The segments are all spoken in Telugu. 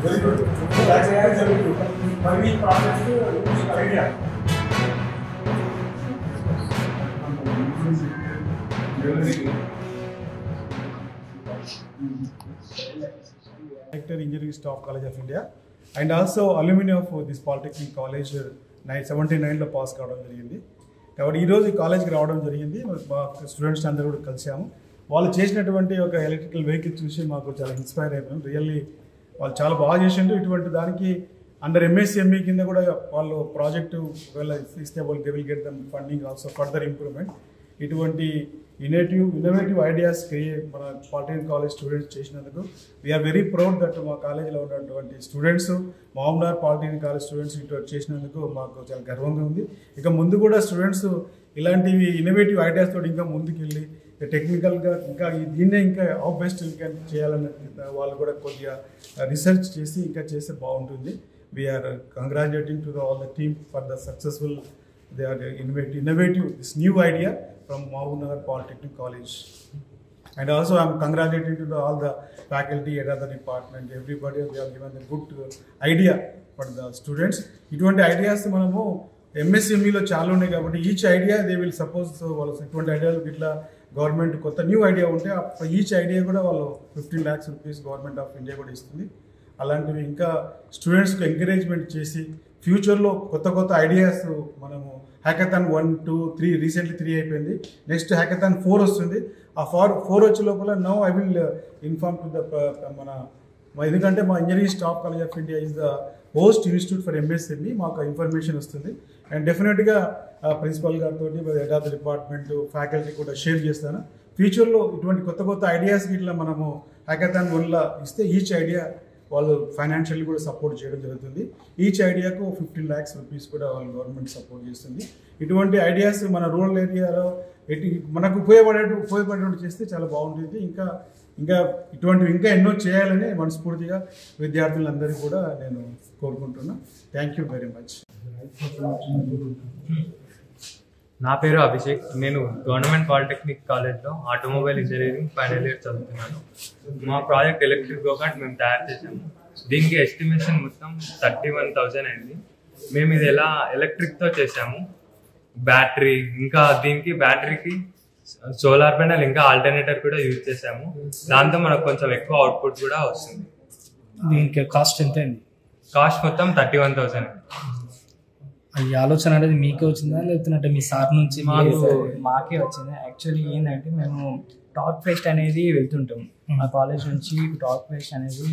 Very good. So that's very good. For me, project idea. Director Engineering Staff College of India and also alumni of this Polytechnic College 79 లో పాస్ కావడం జరిగింది. కాబట్టి ఈరోజు ఈ కాలేజ్కి రావడం జరిగింది. మా స్టూడెంట్స్ అందరూ కూడా కలిసాము. వాళ్ళు చేసినటువంటి ఒక ఎలక్ట్రికల్ వెహికల్ చూసి మాకు చాలా ఇన్స్పైర్ అయిపోయాం. రియల్లీ వాళ్ళు చాలా బాగా చేసిండ్రు. ఇటువంటి దానికి అండర్ MSCME కింద కూడా వాళ్ళు ప్రాజెక్టు ఒకవేళ ఇస్తే వాళ్ళు they will get them funding also further improvement. ఇటువంటి ఇన్నోవేటివ్ ఐడియాస్ మన పాలిటెక్నిక్ కాలేజ్ స్టూడెంట్స్ చేసినందుకు వీఆర్ వెరీ ప్రౌడ్ దట్ మా కాలేజీలో ఉన్నటువంటి students Mahabubnagar polytechnic college students ఇటు చేసినందుకు మాకు చాలా గర్వంగా ఉంది. ఇక ముందు కూడా స్టూడెంట్స్ ఇలాంటివి ఇన్నోవేటివ్ ఐడియాస్ తోటి ఇంకా ముందుకెళ్ళి టెక్నికల్గా ఇంకా దీన్నే ఇంకా హౌ బెస్ట్ ఇంకా చేయాలని వాళ్ళు కూడా కొద్దిగా రీసెర్చ్ చేసి ఇంకా చేస్తే బాగుంటుంది. We're congratulating to all the team for the successful they are innovative this new idea from Mahbubnagar Polytechnic College. And also I am congratulating to all the faculty at other department, everybody. They have given a good idea for the students. ఇటువంటి ఐడియాస్ మనము MSCMEలో చాలా ఉన్నాయి కాబట్టి each idea they will suppose వాళ్ళు ఇటువంటి ఐడియాలు ఇట్లా గవర్నమెంట్ కొత్త న్యూ ఐడియా ఉంటే ఈచ్ ఐడియా కూడా వాళ్ళు 15 lakhs rupees government of India కూడా ఇస్తుంది. అలాంటివి ఇంకా స్టూడెంట్స్కి ఎంకరేజ్మెంట్ చేసి ఫ్యూచర్లో కొత్త కొత్త ఐడియాస్ మనము హ్యాకథాన్ 1, 2, 3 రీసెంట్లీ 3 అయిపోయింది. నెక్స్ట్ హ్యాకథాన్ 4 వస్తుంది. ఆ 4 వచ్చే లోపల now I will inform to the ఎందుకంటే మా engineering staff college of India is the host institute for MSCME. మాకు ఇన్ఫర్మేషన్ వస్తుంది అండ్ డెఫినెట్గా ప్రిన్సిపల్ గారితో head of the department faculty కూడా షేర్ చేస్తాను. ఫ్యూచర్లో ఇటువంటి కొత్త కొత్త ఐడియాస్ ఇట్లా మనము హ్యాకథాన్ 1లా ఇస్తే ఈచ్ ఐడియా వాళ్ళు ఫైనాన్షియల్లీ కూడా సపోర్ట్ చేయడం జరుగుతుంది. ఈచ్ ఐడియాకు 15 lakhs rupees కూడా వాళ్ళు గవర్నమెంట్ సపోర్ట్ చేస్తుంది. ఇటువంటి ఐడియాస్ మన రూరల్ ఏరియాలో మనకు ఉపయోగపడేటట్టు చేస్తే చాలా బాగుంటుంది. ఇంకా ఇటువంటివి ఇంకా ఎన్నో చేయాలని మనస్ఫూర్తిగా విద్యార్థులందరికీ కూడా నేను కోరుకుంటున్నాను. Thank you very much. నా పేరు అభిషేక్. నేను గవర్నమెంట్ పాలిటెక్నిక్ కాలేజ్లో ఆటోమొబైల్ ఇంజనీరింగ్ ఫైనల్ ఇయర్ చదువుతున్నాను. మా ప్రాజెక్ట్ ఎలక్ట్రిక్ గోకార్ట్ మేము తయారు చేసాము. దీనికి ఎస్టిమేషన్ మొత్తం 31,000 అయింది. మేము ఇది ఎలా ఎలక్ట్రిక్తో చేసాము. బ్యాటరీ ఇంకా దీనికి బ్యాటరీకి సోలార్ ప్యానెల్ ఇంకా ఆల్టర్నేటర్ కూడా యూజ్ చేసాము. దాంతో మనకు కొంచెం ఎక్కువ అవుట్పుట్ కూడా వస్తుంది. దీనికి కాస్ట్ ఎంత అయింది? కాస్ట్ మొత్తం 31,000. ఈ ఆలోచన అనేది మీకే వచ్చిందా లేకపోతే మీ సార్ నుంచి? మాకే వచ్చింది. యాక్చువల్లీ ఏంటంటే మేము టాక్ ఫెస్ట్ అనేది వెళ్తుంటాం. మా కాలేజ్ నుంచి టాక్ ఫెస్ట్ అనేది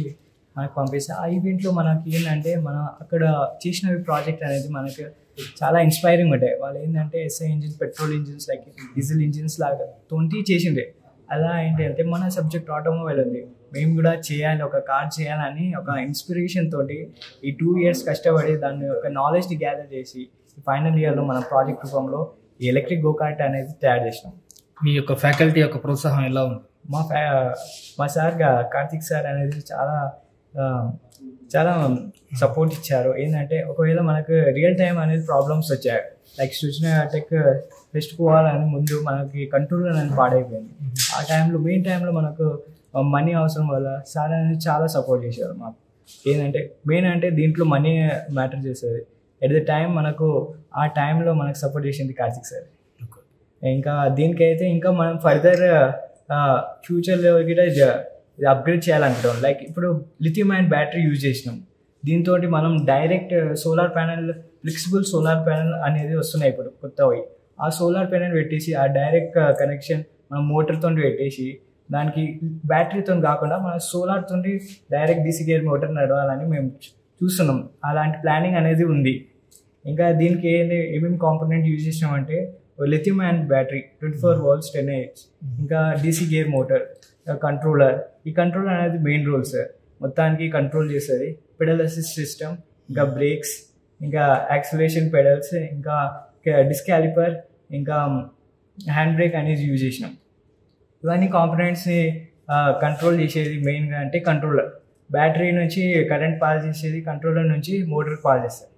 మనకు పంపిస్తే ఆ ఈవెంట్లో మనకి ఏంటంటే మనం అక్కడ చేసిన ప్రాజెక్ట్ అనేది మనకి చాలా ఇన్స్పైరింగ్ ఉంటాయి. వాళ్ళు ఏంటంటే SI engine, petrol engines, like diesel engines లాగా 20 చేసిండే. అలా ఏంటంటే మన సబ్జెక్ట్ ఆటోమొబైల్ ఉంది, మేము కూడా చేయాలి, ఒక కార్ చేయాలని ఒక ఇన్స్పిరేషన్ తోటి ఈ 2 years కష్టపడి దాన్ని ఒక నాలెడ్జ్ని గ్యాదర్ చేసి ఫైనల్ ఇయర్లో మన ప్రాజెక్ట్ రూపంలో ఈ ఎలక్ట్రిక్ గోకార్ట్ అనేది తయారు చేసినాం. మీ యొక్క ఫ్యాకల్టీ యొక్క ప్రోత్సాహం ఎలా ఉంది? మా సార్ కార్తిక్ సార్ అనేది చాలా సపోర్ట్ ఇచ్చారు. ఏంటంటే ఒకవేళ మనకు రియల్ టైం అనేది ప్రాబ్లమ్స్ వచ్చాయి, లైక్ సృజన టెక్ ఫెస్ట్ పోవాలని ముందు మనకి కంట్రోలర్ అనేది పాడైపోయింది. ఆ టైంలో మెయిన్ టైంలో మనకు మనీ అవసరం వల్ల సార్ అనేది చాలా సపోర్ట్ చేశారు మాకు. ఏంటంటే మెయిన్ అంటే దీంట్లో మనీ మ్యాటర్ చేస్తుంది. ఎట్ ద టైం మనకు ఆ టైంలో మనకు సపోర్ట్ చేసింది కార్తిక్ సార్. ఇంకా దీనికైతే ఇంకా మనం ఫర్దర్ ఫ్యూచర్లో కూడా ఇది అప్గ్రేడ్ చేయాలనుకుంటాం. లైక్ ఇప్పుడు లిథియం అయన్ బ్యాటరీ యూజ్ చేసినాం. దీంతో మనం direct solar panel, flexible solar panel అనేది వస్తున్నాయి ఇప్పుడు కొత్తవి. ఆ సోలార్ ప్యానెల్ పెట్టేసి ఆ డైరెక్ట్ కనెక్షన్ మనం మోటార్తో పెట్టేసి దానికి బ్యాటరీతో కాకుండా మన సోలార్తో డైరెక్ట్ DC గేర్ మోటార్ నడవాలని మేము చూస్తున్నాం. అలాంటి ప్లానింగ్ అనేది ఉంది. ఇంకా దీనికి ఏమేమి కాంపోనెంట్ యూజ్ చేసినామంటే లిథియం అయన్ బ్యాటరీ, 24 volts 10 Ah, ఇంకా DC గేర్ మోటార్, కంట్రోలర్. ఈ కంట్రోలర్ అనేది మెయిన్ రోల్ సార్, మొత్తానికి కంట్రోల్ చేస్తుంది. పెడల్ అసిస్ట్ సిస్టమ్, ఇంకా బ్రేక్స్, ఇంకా యాక్సిలరేషన్ పెడల్స్, ఇంకా డిస్క్ క్యాలిపర్, ఇంకా హ్యాండ్ బ్రేక్ అనేది యూజ్ చేసినాం. ఇవన్నీ కాంపోనెంట్స్ని కంట్రోల్ చేసేది మెయిన్గా అంటే కంట్రోలర్. బ్యాటరీ నుంచి కరెంట్ పాస్ చేసేది, కంట్రోలర్ నుంచి మోటార్ పాస్ చేస్తుంది.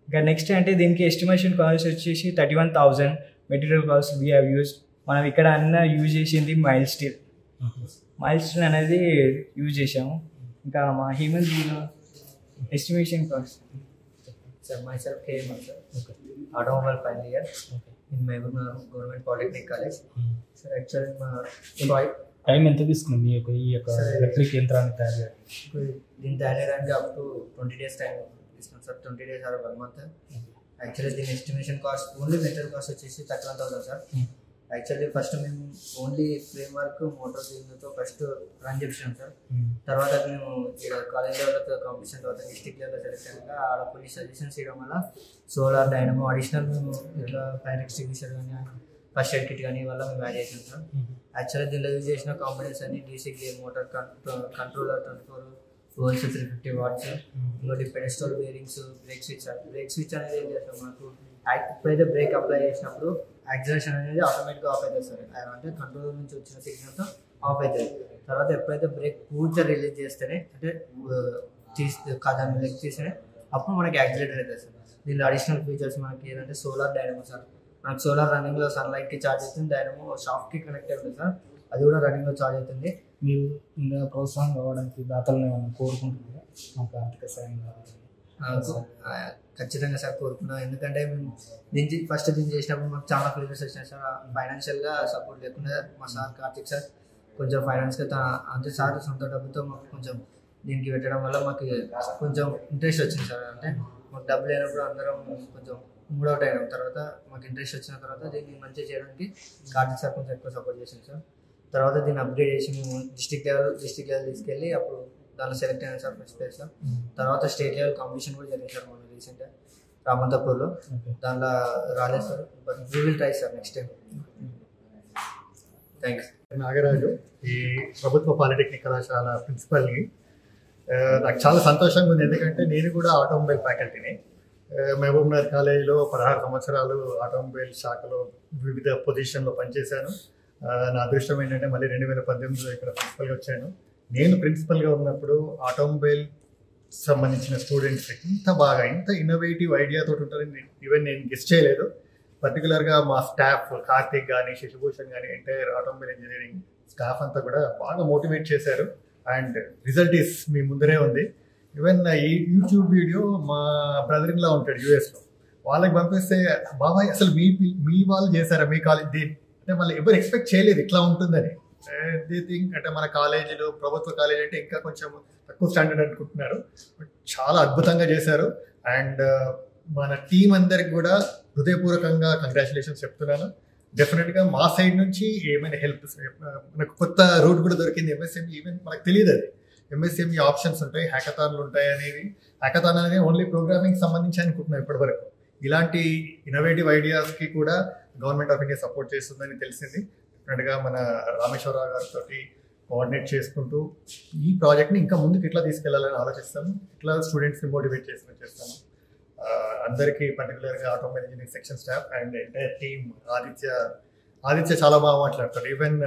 ఇంకా నెక్స్ట్ అంటే దీనికి ఎస్టిమేషన్ కాస్ట్ వచ్చేసి 31,000. Material cost we have used. మనం ఇక్కడ అన్న యూజ్ చేసింది మైల్ స్టీల్ అనేది యూజ్ చేసాము. ఇంకా మా human estimation cost. Sir, myself came sir. Automobile final year in Mehboob Government Polytechnic College. Sir, actually my time ఎంత తీసుకున్నాం మీ యొక్క ఈ యొక్క ఎలక్ట్రిక్ యంత్రాన్ని తయారు చేయడానికి? దీన్ని తయారు చేయడానికి అప్ టు 20 days టైం తీసుకున్నాం sir. 20 days or 1 month. Actually దీని estimation cost only material cost వచ్చేసి 31,000 సార్. యాక్చువల్లీ ఫస్ట్ మేము ఓన్లీ ఫ్రేమ్ వర్క్ మోటార్ దీనితో ఫస్ట్ రన్ చేసాం సార్. తర్వాత మేము ఇక్కడ కాలేజ్ లెవెల్తో కాంపిటీషన్ తర్వాత డిస్ట్రిక్ట్ లెవెల్లో సెలెక్ట్ అయ్యాక ఆడ కొన్ని సజెషన్స్ ఇవ్వడం వల్ల సోలార్ డైనమో అడిషనల్ మేము ఇట్లా ఫైర్ ఎక్స్టింగ్విషర్ కానీ ఫస్ట్ ఎయిడ్ కిట్ కానీ వల్ల మేము యాడ్ చేసాం సార్. యాక్చువల్లీ దీనిలో యూజ్ చేసిన కాంపోనెంట్స్ అన్ని DC gear motor controller 24 volts 350 watts, ఇంకోటి pedestal bearings, break switch. Break switch అనేది ఏం చేస్తాం మనకు ఎప్పుడైతే బ్రేక్ అప్లై చేసినప్పుడు యాక్సిలరేషన్ అనేది ఆటోమేటిక్గా ఆఫ్ అవుతుంది సార్. అంటే కంట్రోల్ నుంచి వచ్చిన సిగ్నల్తో ఆఫ్ అవుతుంది. తర్వాత ఎప్పుడైతే బ్రేక్ పూర్తిగా రిలీజ్ చేస్తేనే అంటే దాన్ని లెగ్ తీస్తేనే అప్పుడు మనకి యాక్సిలేటర్ అవుతుంది సార్. దీనిలో అడిషనల్ ఫీచర్స్ మనకి ఏంటంటే సోలార్ డైనమో సార్. మనకు సోలార్ రన్నింగ్లో సన్లైట్కి ఛార్జ్ అవుతుంది, డైనమో షాఫ్ట్కి కనెక్ట్ అవుతుంది సార్. అది కూడా రన్నింగ్లో ఛార్జ్ అవుతుంది. మీరు ఇంకా ప్రోత్సాహం కావడానికి దాతలను కోరుకుంటున్నారా? మాకు ఆర్థిక సాయం కావాలి. ఖచ్చితంగా సార్ కోరుకున్నాం. ఎందుకంటే మేము దీన్ని ఫస్ట్ చేసినప్పుడు మాకు చాలా ఫెయిల్యూర్స్ వచ్చినాయి సార్. ఫైనాన్షియల్గా సపోర్ట్ లేకుండా మా సార్ కార్తిక్ సార్ కొంచెం ఫైనాన్స్గా అంటే సార్ సొంత డబ్బుతో మాకు కొంచెం దీనికి పెట్టడం వల్ల మాకు కొంచెం ఇంట్రెస్ట్ వచ్చింది సార్. అంటే మాకు డబ్బు లేనప్పుడు అందరం కొంచెం మూడౌట్ అయినాం. తర్వాత మాకు ఇంట్రెస్ట్ వచ్చిన తర్వాత దీన్ని మంచిగా చేయడానికి కార్తిక్ సార్ కొంచెం ఎక్కువ సపోర్ట్ చేసింది సార్. తర్వాత దీన్ని అప్గ్రేడ్ చేసి మేము డిస్ట్రిక్ట్ లెవెల్ తీసుకెళ్ళి అప్పుడు దానిలో సెలెక్ట్ అయినా సార్ ఫస్ట్ ప్లేస్లో. తర్వాత స్టేట్ లెవెల్ కాంపిటీషన్ కూడా జరిగింది సార్ మొన్న రీసెంట్గా రామంతపూర్లో. దానిలో రాలేదు sir, but we will try sir next time. Thanks. Nagaraju, ఈ ప్రభుత్వ పాలిటెక్నిక్ కళాశాల ప్రిన్సిపల్ని. నాకు చాలా సంతోషంగా ఉంది, ఎందుకంటే నేను కూడా ఆటోమొబైల్ ఫ్యాకల్టీని. మహబూబ్ నగర్ కాలేజీలో 16 సంవత్సరాలు ఆటోమొబైల్ శాఖలో వివిధ పొజిషన్లో పనిచేశాను. నా అదృష్టం ఏంటంటే మళ్ళీ 2018లో ఇక్కడ ప్రిన్సిపల్గా వచ్చాను. నేను ప్రిన్సిపల్గా ఉన్నప్పుడు ఆటోమొబైల్ సంబంధించిన స్టూడెంట్స్ ఇంత ఇన్నోవేటివ్ ఐడియాతో ఉంటారని ఈవెన్ నేను గెస్ట్ చేయలేదు. పర్టికులర్గా మా స్టాఫ్ కార్తిక్ కానీ శశిభూషణ్ కానీ ఎంటైర్ ఆటోమొబైల్ ఇంజనీరింగ్ స్టాఫ్ అంతా కూడా బాగా మోటివేట్ చేశారు. అండ్ రిజల్ట్ ఈస్ మీ ముందరే ఉంది. ఈవెన్ ఈ యూట్యూబ్ వీడియో మా బ్రదర్ ఇన్ లా ఉంటాడు యూఎస్లో, వాళ్ళకి పంపిస్తే బాబాయ్ అసలు మీ వాళ్ళు చేశారా మీ కాలేజ్ అంటే మళ్ళీ ఎవరు ఎక్స్పెక్ట్ చేయలేదు ఇట్లా ఉంటుందని. దే థింక్ అంటే మన కాలేజీలు ప్రభుత్వ కాలేజీ అంటే ఇంకా కొంచెం తక్కువ స్టాండర్డ్ అనుకుంటున్నారు. బట్ చాలా అద్భుతంగా చేశారు. అండ్ మన టీం అందరికి కూడా హృదయపూర్వకంగా కంగ్రాచులేషన్స్ చెప్తున్నాను. డెఫినెట్గా మా సైడ్ నుంచి ఏమైనా హెల్ప్, మనకు కొత్త రూట్ కూడా దొరికింది ఎంఎస్ఎంఈ. ఈవెన్ మనకు తెలియదు అది ఎంఎస్ఎంఈ ఆప్షన్స్ ఉంటాయి, హ్యాకథాన్లు ఉంటాయి అనేది. హ్యాకథాన్ అనేది ఓన్లీ ప్రోగ్రామింగ్ సంబంధించి అనుకుంటున్నాం ఇప్పటివరకు. ఇలాంటి ఇన్నోవేటివ్ ఐడియాస్కి కూడా గవర్నమెంట్ ఆఫ్ ఇండియా సపోర్ట్ చేస్తుందని తెలిసింది. డెఫినెట్గా మన రామేశ్వరరావు గారితో కోఆర్డినేట్ చేసుకుంటూ ఈ ప్రాజెక్ట్ని ఇంకా ముందుకు ఎట్లా తీసుకెళ్లాలని ఆలోచిస్తాము, ఎట్లా స్టూడెంట్స్ని మోటివేట్ చేస్తాము. అందరికీ పర్టికులర్గా automobile engineering section staff and entire team. Aditya చాలా బాగా మాట్లాడతాడు. ఈవెన్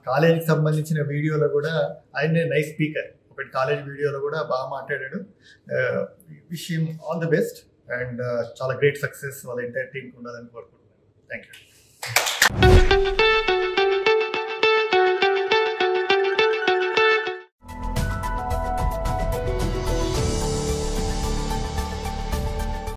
కాలేజీకి సంబంధించిన వీడియోలో కూడా ఆయన నైస్ స్పీకర్. ఒకటి కాలేజ్ వీడియోలో కూడా బాగా మాట్లాడాడు. Wish him all the best and చాలా గ్రేట్ సక్సెస్ వాళ్ళ ఎంటైర్ టీంకి ఉండాలని కోరుకుంటున్నాను. Thank you.